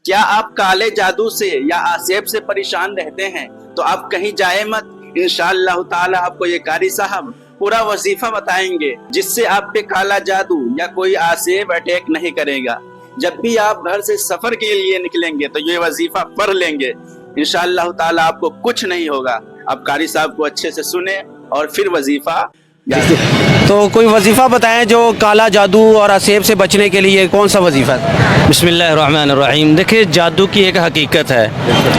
کیا آپ کالے جادو سے یا آسیب سے پریشان رہتے ہیں تو آپ کہیں جائے مت، انشاءاللہ تعالی آپ کو یہ قاری صاحب پورا وظیفہ بتائیں گے جس سے آپ پہ کالا جادو یا کوئی آسیب اٹیک نہیں کرے گا۔ جب بھی آپ گھر سے سفر کے لیے نکلیں گے تو یہ وظیفہ پڑھ لیں گے، انشاءاللہ تعالی آپ کو کچھ نہیں ہوگا۔ آپ قاری صاحب کو اچھے سے سنیں اور پھر وظیفہ تو کوئی وظیفہ بتائیں جو کالا جادو اور اسیب سے بچنے کے لیے، کون سا وظیفہ ہے؟ بسم اللہ الرحمن الرحیم۔ دیکھیں، جادو کی ایک حقیقت ہے،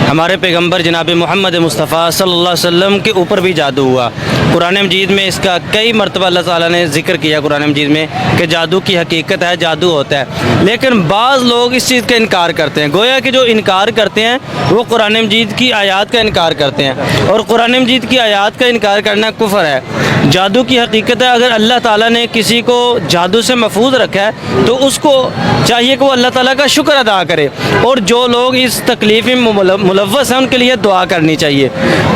ہمارے پیغمبر جناب محمد مصطفیٰ صلی اللہ علیہ وسلم کے اوپر بھی جادو ہوا۔ قرآن مجید میں اس کا کئی مرتبہ اللہ تعالیٰ نے ذکر کیا قرآن مجید میں کہ جادو کی حقیقت ہے، جادو ہوتا ہے، لیکن بعض لوگ اس چیز کا انکار کرتے ہیں، گویا کہ جو انکار کرتے ہیں وہ قرآن مجید کی آیات کا انکار کرتے ہیں، اور قرآن مجید کی آیات کا انکار کرنا کفر ہے۔ جادو کی حقیقت ہے، اگر اللہ تعالیٰ نے کسی کو جادو سے محفوظ رکھا ہے تو اس کو چاہیے کہ وہ اللہ تعالیٰ کا شکر ادا کرے، اور جو لوگ اس تکلیف میں ملوث ہیں ان کے لیے دعا کرنی چاہیے۔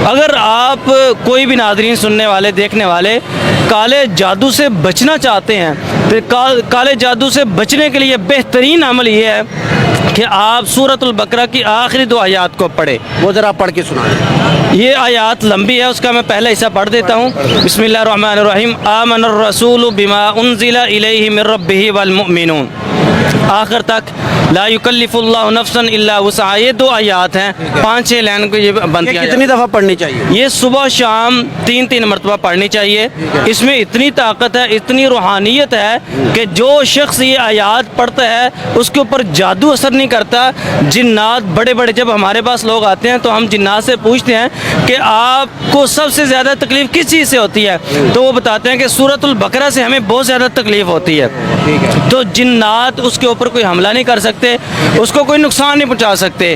اگر آپ کوئی بھی ناظرین، سننے والے، دیکھنے والے کالے جادو سے بچنا چاہتے ہیں تو کالے جادو سے بچنے کے لیے بہترین عمل یہ ہے کہ آپ سورۃ البقرہ کی آخری 2 آیات کو پڑھیں۔ وہ ذرا پڑھ کے سنائیں۔ یہ آیات لمبی ہے، اس کا میں پہلا حصہ پڑھ دیتا ہوں۔ بسم اللہ الرحمن الرحیم۔ آمن الرسول بما انزل الیہ من ربہ والمؤمنون، آخر تک لا یکلف اللہ نفسا الا وسعہا۔ یہ 2 آیات ہیں، 5-6 لائن کو یہ بنتی ہیں۔ کتنی دفعہ پڑھنی چاہیے؟ یہ صبح شام 3 مرتبہ پڑھنی چاہیے۔ اس میں اتنی طاقت ہے، اتنی روحانیت ہے کہ جو شخص یہ آیات پڑھتا ہے اس کے اوپر جادو اثر نہیں کرتا۔ جنات بڑے بڑے جب ہمارے پاس لوگ آتے ہیں تو ہم جنات سے پوچھتے ہیں کہ آپ کو سب سے زیادہ تکلیف کس چیز سے ہوتی ہے، تو وہ بتاتے ہیں کہ سورۃ البقرہ سے ہمیں بہت زیادہ تکلیف ہوتی ہے۔ تو جنات اس کے اوپر کوئی حملہ نہیں کر سکتے، اس کو کوئی نقصان نہیں پہنچا سکتے،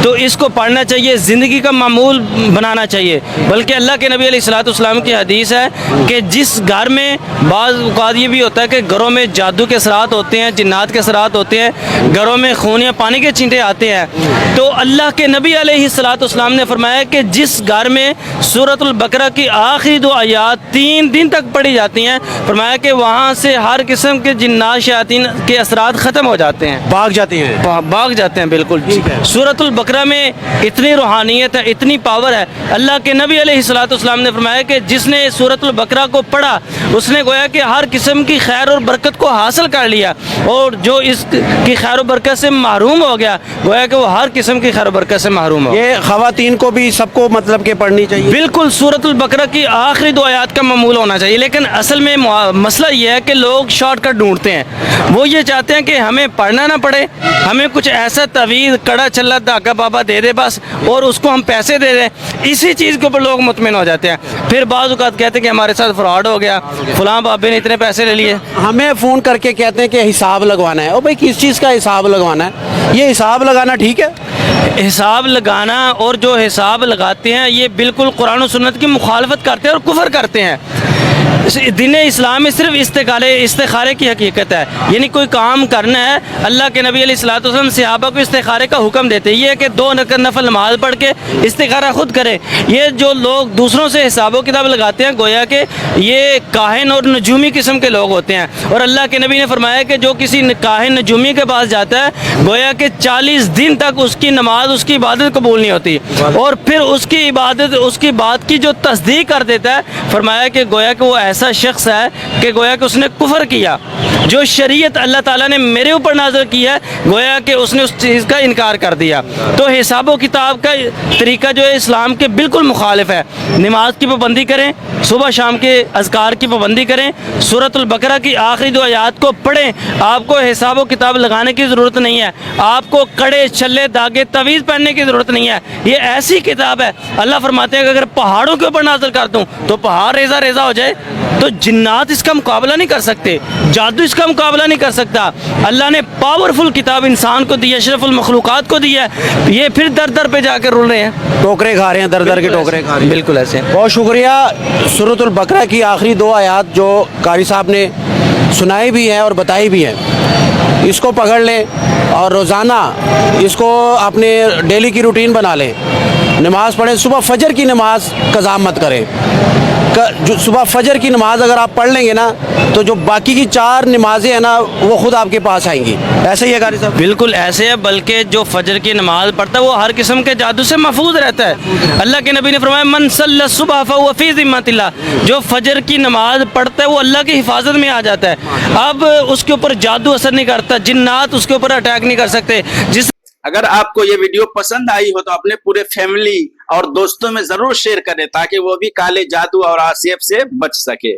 تو اس کو پڑھنا چاہیے، زندگی کا معمول بنانا چاہیے۔ بلکہ اللہ کے نبی علیہ الصلوۃ والسلام کی حدیث ہے کہ جس گھر میں، بعض اوقات یہ بھی ہوتا ہے کہ گھروں میں جادو کے اثرات ہوتے ہیں، جنات کے اثرات ہوتے ہیں، گھروں میں خون یا پانی کے چھینٹے آتے ہیں، تو اللہ کے نبی علیہ الصلوۃ والسلام نے فرمایا کہ جس گھر میں سورۃ البقرہ کی آخری 2 آیات 3 دن تک پڑھی جاتی ہیں، فرمایا کہ وہاں سے ہر قسم کے جنات شیاطین کے اثرات ختم ہو جاتے ہیں، بھاگ جاتے ہیں۔ بھاگ جاتے ہیں، بالکل۔ سورۃ البقرہ میں اتنی روحانیت ہے، اتنی پاور ہے۔ اللہ کے نبی علیہ الصلوۃ والسلام نے فرمایا کہ جس نے سورۃ البقرہ کو پڑھا اس نے گویا کہ ہر قسم کی خیر اور برکت کو حاصل کر لیا، اور جو اس کی خیر و برکت سے محروم ہو گیا گویا کہ وہ ہر قسم کی خیر و برکت سے محروم ہو۔ یہ خواتین کو بھی سب کو مطلب کہ پڑھنی چاہیے؟ بالکل، سورۃ البقرہ کی آخری 2 آیات کا معمول ہونا چاہیے، لیکن اصل میں مسئلہ یہ ہے کہ لوگ شارٹ کٹ ڈھونڈتے ہیں، وہ یہ چاہتے ہیں کہ ہمیں پڑھنا نہ پڑے، ہمیں کچھ ایسا تعویذ کڑا چلا دھاگا بابا دے دے بس، اور اس کو ہم پیسے دے دیں، اسی چیز کے اوپر لوگ مطمئن ہو جاتے ہیں۔ پھر بعض اوقات کہتے ہیں کہ ہمارے ساتھ فراڈ ہو گیا، فلاں بابے نے اتنے پیسے لے لیے۔ ہمیں فون کر کے کہتے ہیں کہ حساب لگوانا ہے۔ او بھائی، کس چیز کا حساب لگوانا ہے؟ یہ حساب لگانا ٹھیک ہے؟ حساب لگانا اور جو حساب لگاتے ہیں یہ بالکل قرآن و سنت کی مخالفت کرتے ہیں اور کفر کرتے ہیں۔ دین اسلام میں صرف استخارے کی حقیقت ہے، یعنی کوئی کام کرنا ہے، اللہ کے نبی علیہ الصلوۃ والسلام صحابہ کو استخارے کا حکم دیتے ہیں، یہ ہے کہ 2 نفل نماز پڑھ کے استخارہ خود کرے۔ یہ جو لوگ دوسروں سے حساب و کتاب لگاتے ہیں گویا کہ یہ کاہن اور نجومی قسم کے لوگ ہوتے ہیں، اور اللہ کے نبی نے فرمایا کہ جو کسی کاہن نجومی کے پاس جاتا ہے گویا کہ 40 دن تک اس کی نماز، اس کی عبادت قبول نہیں ہوتی، اور پھر اس کی عبادت، اس کی بات کی جو تصدیق کر دیتا ہے، فرمایا کہ گویا کہ وہ ایسا شخص ہے کہ گویا کہ اس نے کفر کیا۔ جو شریعت اللہ تعالیٰ نے میرے اوپر نازل کی ہے گویا کہ اس نے اس چیز کا انکار کر دیا۔ تو حساب و کتاب کا طریقہ جو ہے اسلام کے بالکل مخالف ہے۔ نماز کی پابندی کریں، صبح شام کے اذکار کی پابندی کریں، سورۃ البقرہ کی آخری 2 آیات کو پڑھیں۔ آپ کو حساب و کتاب لگانے کی ضرورت نہیں ہے، آپ کو کڑے چھلے دھاگے تعویذ پہننے کی ضرورت نہیں ہے۔ یہ ایسی کتاب ہے، اللہ فرماتے ہیں کہ اگر پہاڑوں کے اوپر نازل کر دوں تو پہاڑ ریزہ ریزہ ہو جائے، تو جنات اس کا مقابلہ نہیں کر سکتے، جادو اس کا مقابلہ نہیں کر سکتا۔ اللہ نے پاورفل کتاب انسان کو دی ہے، اشرف المخلوقات کو دی ہے، یہ پھر در در پہ جا کے رول رہے ہیں، ٹوکرے کھا رہے ہیں، در در کے ٹوکرے کھا رہے ہیں۔ بالکل ایسے۔ بہت شکریہ۔ سورۃ البقرہ کی آخری 2 آیات جو قاری صاحب نے سنائی بھی ہیں اور بتائی بھی ہیں، اس کو پکڑ لیں اور روزانہ اس کو اپنے ڈیلی کی روٹین بنا لیں۔ نماز پڑھیں, صبح فجر کی نماز قضا مت کریں. جو صبح فجر کی نماز اگر آپ پڑھ لیں گے نا تو جو باقی کی 4 نمازیں ہیں نا وہ خود آپ کے پاس آئیں گی. ایسا ہی ہے قاری صاحب؟ بالکل ایسے ہے, بلکہ جو فجر کی نماز پڑھتا ہے وہ ہر قسم کے جادو سے محفوظ رہتا ہے. اللہ کے نبی نے فرمایا من صلی الصبح فهو فی ذمۃ اللہ, جو فجر کی نماز پڑھتا ہے وہ اللہ کی حفاظت میں آ جاتا ہے. اب اس کے اوپر جادو اثر نہیں کرتا, جنات اس کے اوپر اٹیک نہیں کر سکتے. جس اگر آپ کو یہ ویڈیو پسند آئی ہو تو اپنے پورے فیملی اور دوستوں میں ضرور شیئر کریں تاکہ وہ بھی کالے جادو اور آسیب سے بچ سکے.